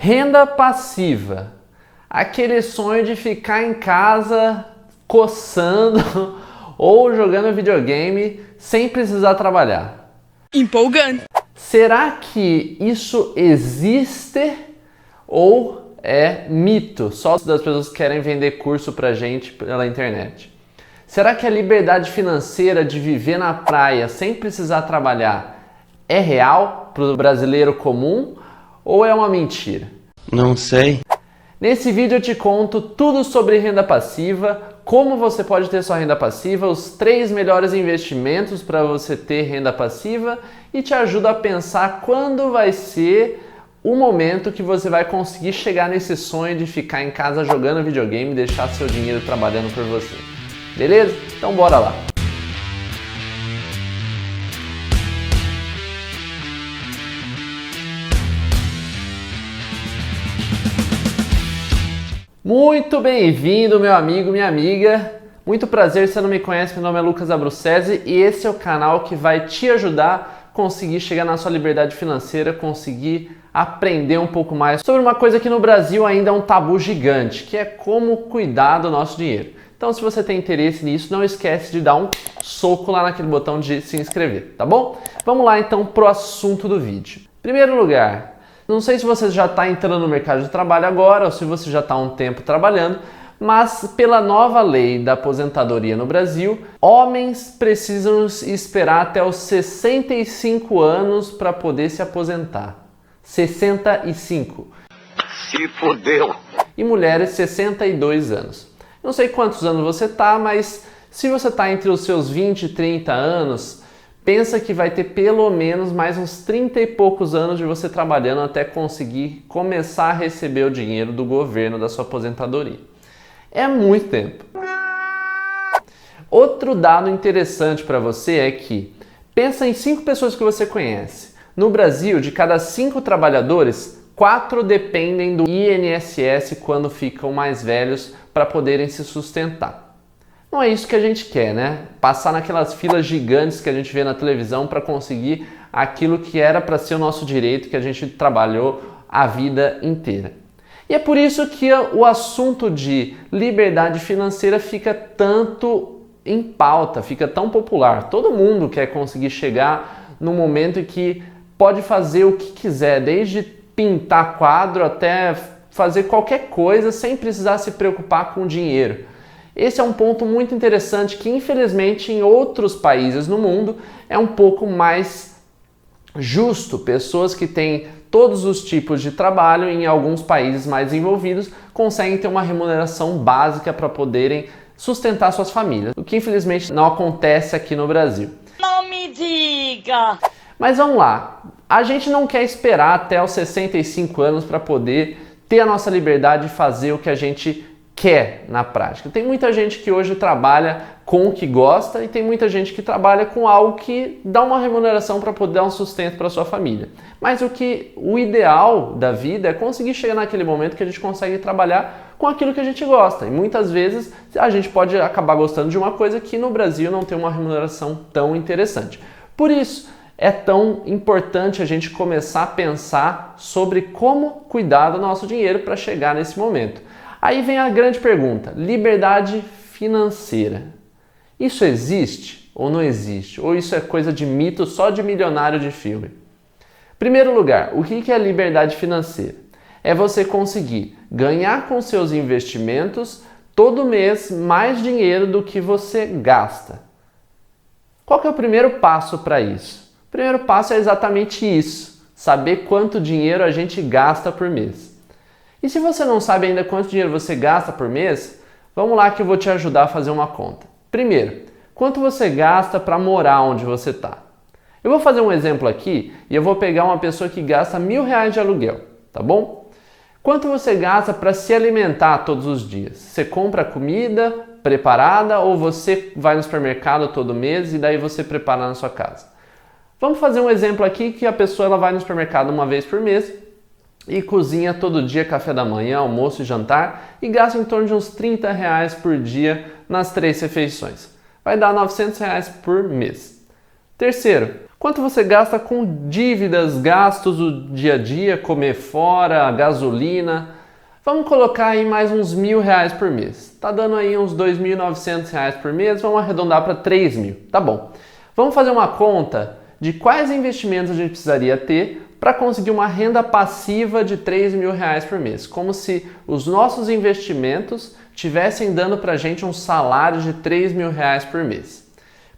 Renda passiva. Aquele sonho de ficar em casa coçando ou jogando videogame sem precisar trabalhar. Empolgante. Será que isso existe ou é mito? Só das pessoas que querem vender curso pra gente pela internet. Será que a liberdade financeira de viver na praia sem precisar trabalhar é real para o brasileiro comum ou é uma mentira? Não sei. Nesse vídeo eu te conto tudo sobre renda passiva, como você pode ter sua renda passiva, os 3 melhores investimentos para você ter renda passiva e te ajudo a pensar quando vai ser o momento que você vai conseguir chegar nesse sonho de ficar em casa jogando videogame e deixar seu dinheiro trabalhando por você. Beleza? Então bora lá! Muito bem-vindo, meu amigo, minha amiga. Muito prazer, se você não me conhece, meu nome é Lucas Abruzzese e esse é o canal que vai te ajudar a conseguir chegar na sua liberdade financeira, conseguir aprender um pouco mais sobre uma coisa que no Brasil ainda é um tabu gigante, que é como cuidar do nosso dinheiro. Então, se você tem interesse nisso, não esquece de dar um soco lá naquele botão de se inscrever, tá bom? Vamos lá então pro assunto do vídeo. Em primeiro lugar, não sei se você já está entrando no mercado de trabalho agora ou se você já está há um tempo trabalhando, mas pela nova lei da aposentadoria no Brasil, homens precisam esperar até os 65 anos para poder se aposentar. 65. Se fodeu. E mulheres 62 anos. Não sei quantos anos você tá, mas se você está entre os seus 20 e 30 anos, pensa que vai ter pelo menos mais uns 30 e poucos anos de você trabalhando até conseguir começar a receber o dinheiro do governo da sua aposentadoria. É muito tempo. Outro dado interessante para você é que pensa em 5 pessoas que você conhece. No Brasil, de cada 5 trabalhadores, 4 dependem do INSS quando ficam mais velhos para poderem se sustentar. Não é isso que a gente quer, né? Passar naquelas filas gigantes que a gente vê na televisão para conseguir aquilo que era para ser o nosso direito, que a gente trabalhou a vida inteira. E é por isso que o assunto de liberdade financeira fica tanto em pauta, fica tão popular. Todo mundo quer conseguir chegar no momento em que pode fazer o que quiser, desde pintar quadro até fazer qualquer coisa sem precisar se preocupar com dinheiro. Esse é um ponto muito interessante que, infelizmente, em outros países no mundo é um pouco mais justo. Pessoas que têm todos os tipos de trabalho em alguns países mais envolvidos conseguem ter uma remuneração básica para poderem sustentar suas famílias, o que infelizmente não acontece aqui no Brasil. Não me diga! Mas vamos lá, a gente não quer esperar até os 65 anos para poder ter a nossa liberdade de fazer o que a gente quer na prática. Tem muita gente que hoje trabalha com o que gosta e tem muita gente que trabalha com algo que dá uma remuneração para poder dar um sustento para sua família. Mas o ideal da vida é conseguir chegar naquele momento que a gente consegue trabalhar com aquilo que a gente gosta. E muitas vezes a gente pode acabar gostando de uma coisa que no Brasil não tem uma remuneração tão interessante. Por isso, é tão importante a gente começar a pensar sobre como cuidar do nosso dinheiro para chegar nesse momento. Aí vem a grande pergunta: liberdade financeira. Isso existe ou não existe? Ou isso é coisa de mito só de milionário de filme? Em primeiro lugar, o que é liberdade financeira? É você conseguir ganhar com seus investimentos todo mês mais dinheiro do que você gasta. Qual que é o primeiro passo para isso? O primeiro passo é exatamente isso: saber quanto dinheiro a gente gasta por mês. E se você não sabe ainda quanto dinheiro você gasta por mês, vamos lá que eu vou te ajudar a fazer uma conta. Primeiro, quanto você gasta para morar onde você está? Eu vou fazer um exemplo aqui e eu vou pegar uma pessoa que gasta R$1.000 de aluguel, tá bom? Quanto você gasta para se alimentar todos os dias? Você compra comida preparada ou você vai no supermercado todo mês e daí você prepara na sua casa? Vamos fazer um exemplo aqui que a pessoa ela vai no supermercado uma vez por mês e cozinha todo dia café da manhã, almoço e jantar e gasta em torno de uns R$30 por dia nas 3 refeições. Vai dar R$900 por mês. Terceiro, Quanto você gasta com dívidas, gastos do dia a dia, comer fora, gasolina? Vamos colocar aí mais uns R$1.000 por mês. Tá dando aí uns R$2.900 por mês, vamos arredondar para R$3.000, tá bom. Vamos fazer uma conta de quais investimentos a gente precisaria ter para conseguir uma renda passiva de R$3.000 por mês, como se os nossos investimentos estivessem dando para a gente um salário de R$3.000 por mês.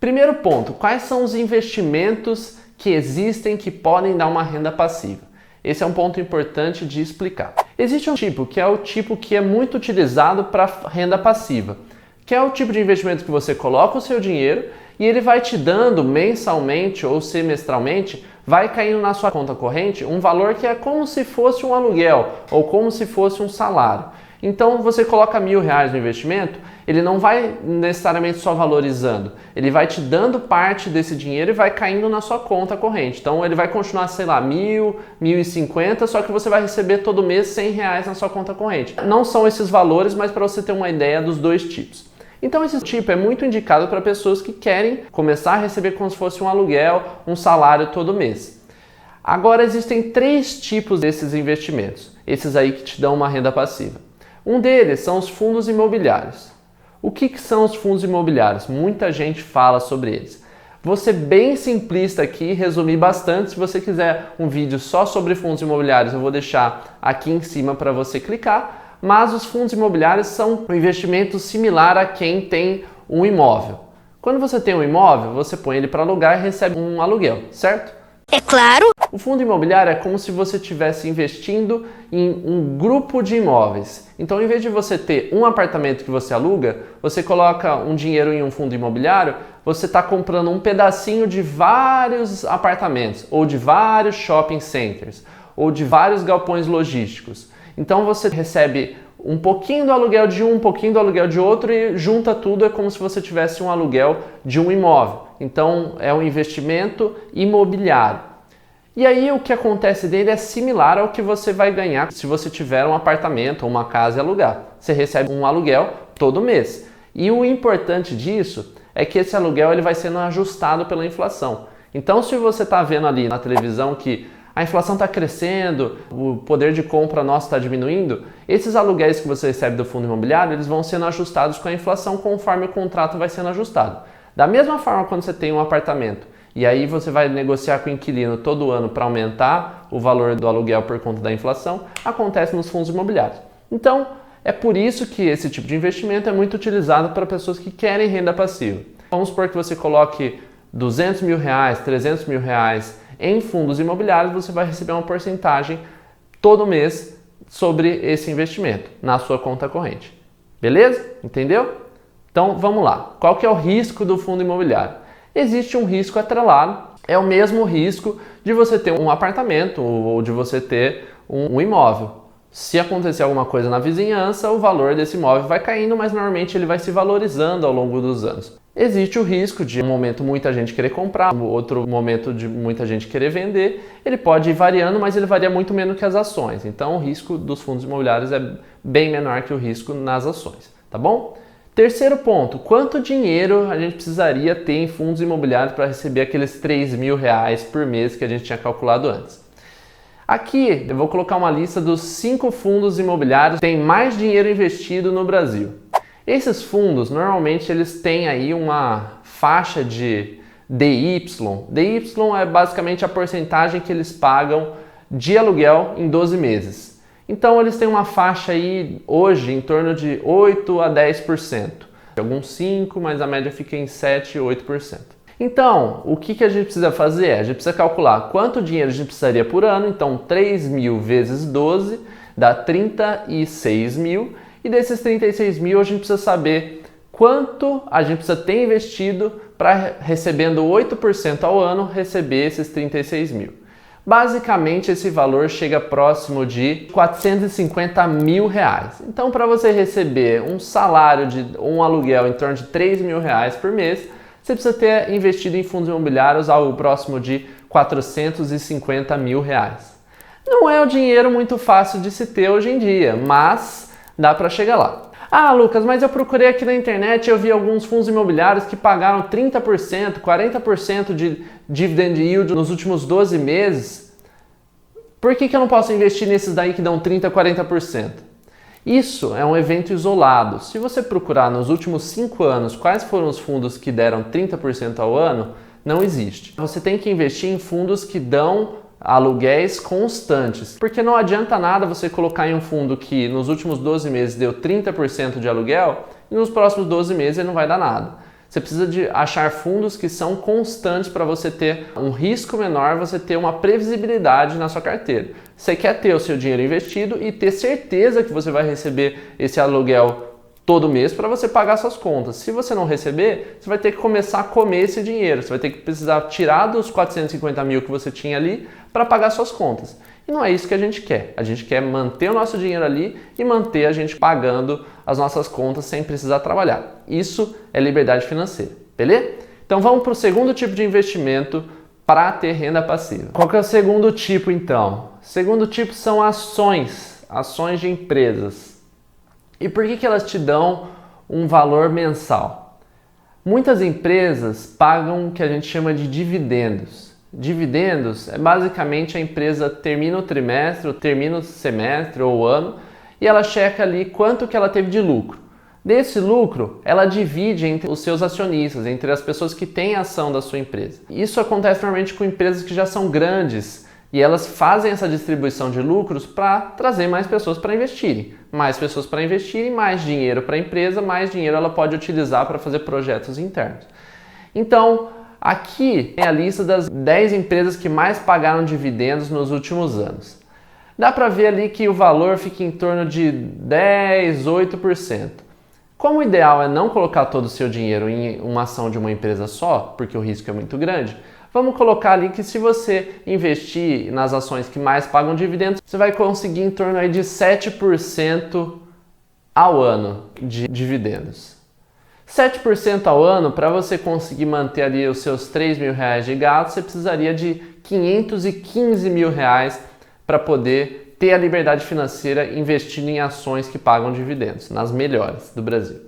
Primeiro ponto, quais são os investimentos que existem que podem dar uma renda passiva? Esse é um ponto importante de explicar. Existe um tipo que é o tipo que é muito utilizado para renda passiva, que é o tipo de investimento que você coloca o seu dinheiro e ele vai te dando mensalmente ou semestralmente, vai caindo na sua conta corrente um valor que é como se fosse um aluguel ou como se fosse um salário. Então você coloca R$1.000 no investimento, ele não vai necessariamente só valorizando, ele vai te dando parte desse dinheiro e vai caindo na sua conta corrente. Então ele vai continuar, sei lá, 1.000, 1.050, só que você vai receber todo mês R$100 na sua conta corrente. Não são esses valores, mas para você ter uma ideia dos dois tipos. Então esse tipo é muito indicado para pessoas que querem começar a receber como se fosse um aluguel, um salário todo mês. Agora existem 3 tipos desses investimentos, esses aí que te dão uma renda passiva. Um deles são os fundos imobiliários. O que são os fundos imobiliários? Muita gente fala sobre eles. Vou ser bem simplista aqui e resumir bastante. Se você quiser um vídeo só sobre fundos imobiliários, eu vou deixar aqui em cima para você clicar. Mas os fundos imobiliários são um investimento similar a quem tem um imóvel. Quando você tem um imóvel, você põe ele para alugar e recebe um aluguel, certo? É claro! O fundo imobiliário é como se você estivesse investindo em um grupo de imóveis. Então, em vez de você ter um apartamento que você aluga, você coloca um dinheiro em um fundo imobiliário, você está comprando um pedacinho de vários apartamentos, ou de vários shopping centers, ou de vários galpões logísticos. Então, você recebe um pouquinho do aluguel de um pouquinho do aluguel de outro e junta tudo, é como se você tivesse um aluguel de um imóvel. Então, é um investimento imobiliário. E aí o que acontece dele é similar ao que você vai ganhar se você tiver um apartamento ou uma casa e alugar. Você recebe um aluguel todo mês. E o importante disso é que esse aluguel ele vai sendo ajustado pela inflação. Então se você está vendo ali na televisão que a inflação está crescendo, o poder de compra nosso está diminuindo, esses aluguéis que você recebe do fundo imobiliário eles vão sendo ajustados com a inflação conforme o contrato vai sendo ajustado. Da mesma forma quando você tem um apartamento, e aí você vai negociar com o inquilino todo ano para aumentar o valor do aluguel por conta da inflação, acontece nos fundos imobiliários. Então, é por isso que esse tipo de investimento é muito utilizado para pessoas que querem renda passiva. Vamos supor que você coloque R$200.000, R$300.000 em fundos imobiliários, você vai receber uma porcentagem todo mês sobre esse investimento na sua conta corrente. Beleza? Entendeu? Então, vamos lá. Qual que é o risco do fundo imobiliário? Existe um risco atrelado, é o mesmo risco de você ter um apartamento ou de você ter um imóvel. Se acontecer alguma coisa na vizinhança, o valor desse imóvel vai caindo, mas normalmente ele vai se valorizando ao longo dos anos. Existe o risco de um momento muita gente querer comprar, outro momento de muita gente querer vender. Ele pode ir variando, mas ele varia muito menos que as ações. Então o risco dos fundos imobiliários é bem menor que o risco nas ações, tá bom? Terceiro ponto, quanto dinheiro a gente precisaria ter em fundos imobiliários para receber aqueles R$3.000 por mês que a gente tinha calculado antes? Aqui eu vou colocar uma lista dos 5 fundos imobiliários que têm mais dinheiro investido no Brasil. Esses fundos, normalmente, eles têm aí uma faixa de DY. DY é basicamente a porcentagem que eles pagam de aluguel em 12 meses. Então eles têm uma faixa aí hoje em torno de 8 a 10%. Alguns 5%, mas a média fica em 7 ou 8%. Então, o que a gente precisa fazer? A gente precisa calcular quanto dinheiro a gente precisaria por ano. Então, 3.000 vezes 12 dá 36 mil. E desses 36 mil a gente precisa saber quanto a gente precisa ter investido para, recebendo 8% ao ano, receber esses 36 mil. Basicamente, esse valor chega próximo de R$450 mil. Então, para você receber um salário de um aluguel em torno de R$3.000 por mês, você precisa ter investido em fundos imobiliários algo próximo de R$450 mil. Não é um dinheiro muito fácil de se ter hoje em dia, mas dá para chegar lá. Ah, Lucas, mas eu procurei aqui na internet e eu vi alguns fundos imobiliários que pagaram 30%, 40% de dividend yield nos últimos 12 meses. Por que eu não posso investir nesses daí que dão 30%, 40%? Isso é um evento isolado. Se você procurar nos últimos 5 anos quais foram os fundos que deram 30% ao ano, não existe. Você tem que investir em fundos que dão aluguéis constantes, porque não adianta nada você colocar em um fundo que nos últimos 12 meses deu 30% de aluguel e nos próximos 12 meses ele não vai dar nada. Você precisa de achar fundos que são constantes para você ter um risco menor, você ter uma previsibilidade na sua carteira. Você quer ter o seu dinheiro investido e ter certeza que você vai receber esse aluguel todo mês para você pagar suas contas. Se você não receber, você vai ter que começar a comer esse dinheiro. Você vai ter que precisar tirar dos 450 mil que você tinha ali para pagar suas contas. E não é isso que a gente quer. A gente quer manter o nosso dinheiro ali e manter a gente pagando as nossas contas sem precisar trabalhar. Isso é liberdade financeira, beleza? Então vamos para o segundo tipo de investimento para ter renda passiva. Qual que é o segundo tipo então? O segundo tipo são ações de empresas. E por que elas te dão um valor mensal? Muitas empresas pagam o que a gente chama de dividendos. Dividendos é basicamente a empresa termina o trimestre, ou termina o semestre ou o ano e ela checa ali quanto que ela teve de lucro. Desse lucro, ela divide entre os seus acionistas, entre as pessoas que têm ação da sua empresa. Isso acontece normalmente com empresas que já são grandes, e elas fazem essa distribuição de lucros para trazer mais pessoas para investirem. Mais pessoas para investirem, mais dinheiro para a empresa, mais dinheiro ela pode utilizar para fazer projetos internos. Então, aqui tem a lista das 10 empresas que mais pagaram dividendos nos últimos anos. Dá para ver ali que o valor fica em torno de 10, 8%. Como o ideal é não colocar todo o seu dinheiro em uma ação de uma empresa só, porque o risco é muito grande, vamos colocar ali que se você investir nas ações que mais pagam dividendos, você vai conseguir em torno aí de 7% ao ano de dividendos. 7% ao ano, para você conseguir manter ali os seus 3 mil reais de gasto, você precisaria de 515 mil reais para poder ter a liberdade financeira investindo em ações que pagam dividendos, nas melhores do Brasil.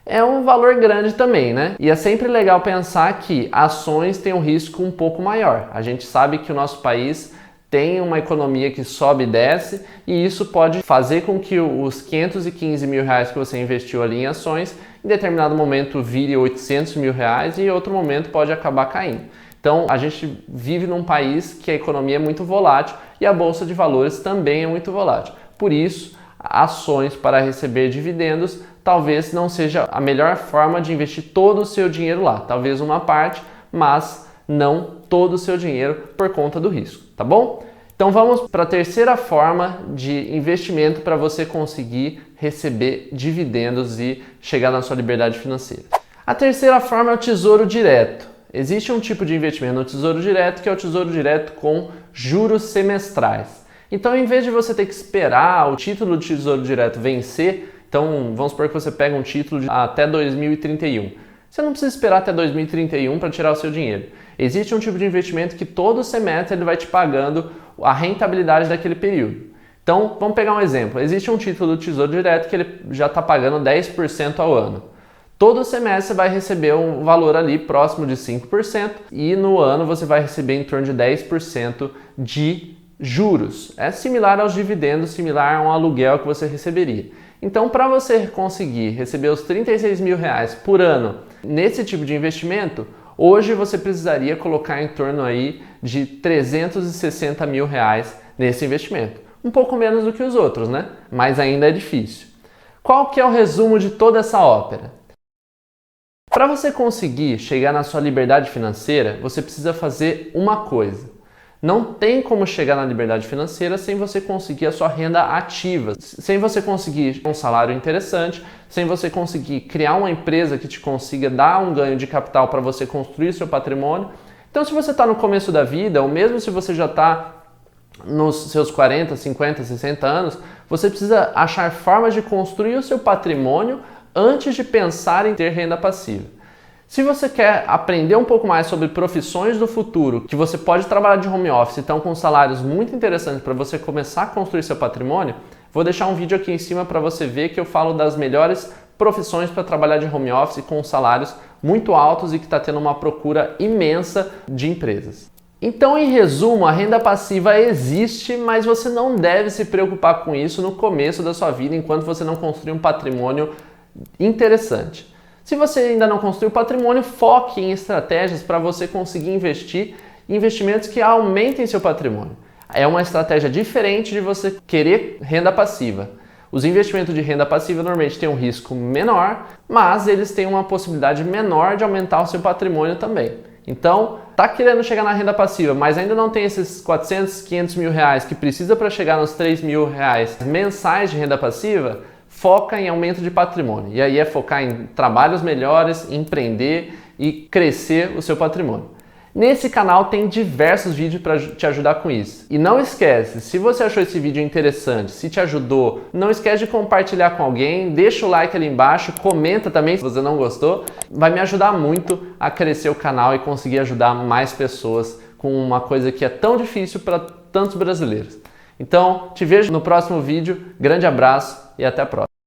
É um valor grande também, né? E é sempre legal pensar que ações têm um risco um pouco maior. A gente sabe que o nosso país tem uma economia que sobe e desce e isso pode fazer com que os 515 mil reais que você investiu ali em ações, em determinado momento vire 800 mil reais e em outro momento pode acabar caindo. Então a gente vive num país que a economia é muito volátil e a bolsa de valores também é muito volátil. Por isso, ações para receber dividendos talvez não seja a melhor forma de investir todo o seu dinheiro lá. Talvez uma parte, mas não todo o seu dinheiro por conta do risco, tá bom? Então vamos para a terceira forma de investimento para você conseguir receber dividendos e chegar na sua liberdade financeira. A terceira forma é o Tesouro Direto. Existe um tipo de investimento no Tesouro Direto que é o Tesouro Direto com juros semestrais. Então, em vez de você ter que esperar o título de Tesouro Direto vencer, então vamos supor que você pega um título até 2031. Você não precisa esperar até 2031 para tirar o seu dinheiro. Existe um tipo de investimento que todo semestre ele vai te pagando a rentabilidade daquele período. Então, vamos pegar um exemplo. Existe um título do Tesouro Direto que ele já está pagando 10% ao ano. Todo semestre você vai receber um valor ali próximo de 5% e no ano você vai receber em torno de 10% de juros. É similar aos dividendos, similar a um aluguel que você receberia. Então, para você conseguir receber os 36 mil reais por ano nesse tipo de investimento, hoje você precisaria colocar em torno aí de 360 mil reais nesse investimento. Um pouco menos do que os outros, né? Mas ainda é difícil. Qual que é o resumo de toda essa ópera? Para você conseguir chegar na sua liberdade financeira, você precisa fazer uma coisa. Não tem como chegar na liberdade financeira sem você conseguir a sua renda ativa, sem você conseguir um salário interessante, sem você conseguir criar uma empresa que te consiga dar um ganho de capital para você construir seu patrimônio. Então, se você está no começo da vida, ou mesmo se você já está nos seus 40, 50, 60 anos, você precisa achar formas de construir o seu patrimônio antes de pensar em ter renda passiva. Se você quer aprender um pouco mais sobre profissões do futuro, que você pode trabalhar de home office, então com salários muito interessantes para você começar a construir seu patrimônio, Vou deixar um vídeo aqui em cima para você ver que eu falo das melhores profissões para trabalhar de home office com salários muito altos e que está tendo uma procura imensa de empresas. Então, em resumo, a renda passiva existe, mas você não deve se preocupar com isso no começo da sua vida, enquanto você não construir um patrimônio interessante. Se você ainda não construiu patrimônio, foque em estratégias para você conseguir investir em investimentos que aumentem seu patrimônio. É uma estratégia diferente de você querer renda passiva. Os investimentos de renda passiva normalmente têm um risco menor, mas eles têm uma possibilidade menor de aumentar o seu patrimônio também. Então, tá querendo chegar na renda passiva, mas ainda não tem esses 400, 500 mil reais que precisa para chegar nos 3 mil reais mensais de renda passiva, foca em aumento de patrimônio. E aí é focar em trabalhos melhores, empreender e crescer o seu patrimônio. Nesse canal tem diversos vídeos para te ajudar com isso. E não esquece, se você achou esse vídeo interessante, se te ajudou, não esquece de compartilhar com alguém, deixa o like ali embaixo, comenta também se você não gostou. Vai me ajudar muito a crescer o canal e conseguir ajudar mais pessoas com uma coisa que é tão difícil para tantos brasileiros. Então, te vejo no próximo vídeo, grande abraço e até a próxima.